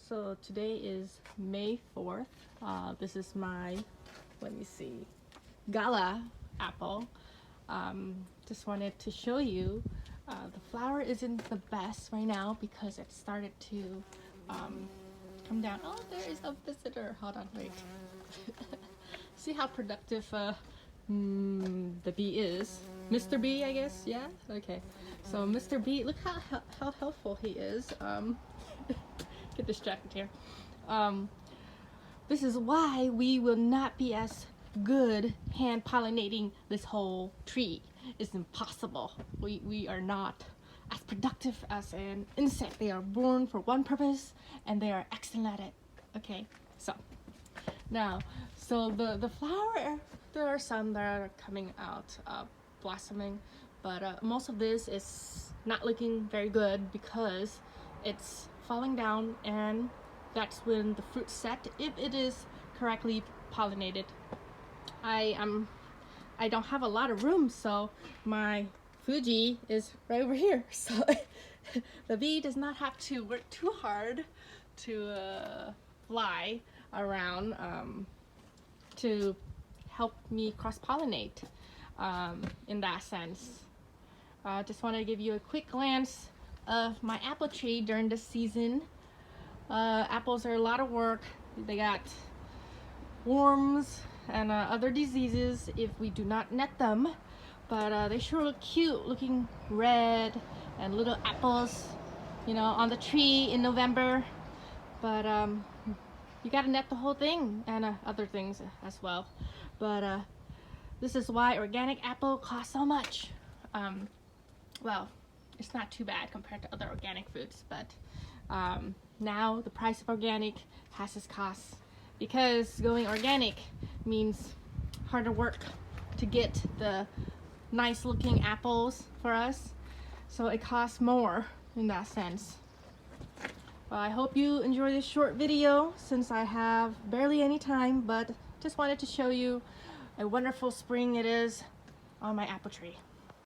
So today is May 4th. This is my, let me see, Gala apple. Just wanted to show you the flower isn't the best right now because it started to come down. Oh, there is a visitor. Hold on, wait. See how productive the bee is. Mr. B, I guess. Yeah. Okay. So Mr. B, look how helpful he is. Get distracted here. This is why we will not be as good hand pollinating this whole tree. It's impossible. We are not as productive as an insect. They are born for one purpose and they are excellent at it. Okay, so now, so the flower, there are some that are coming out, blossoming, but most of this is not looking very good because it's falling down, and that's when the fruit set, if it is correctly pollinated. I don't have a lot of room, so my Fuji is right over here, so the bee does not have to work too hard to fly around to help me cross-pollinate in that sense. Just want to give you a quick glance of my apple tree during this season. Apples are a lot of work. They got worms and other diseases if we do not net them, but they sure look cute, looking red and little apples, you know, on the tree in November. But you gotta net the whole thing, and other things as well. But this is why organic apple costs so much. Well, it's not too bad compared to other organic foods, but now the price of organic has its costs, because going organic means harder work to get the nice looking apples for us, so it costs more in that sense. Well, I hope you enjoy this short video since I have barely any time, but just wanted to show you a wonderful spring it is on my apple tree.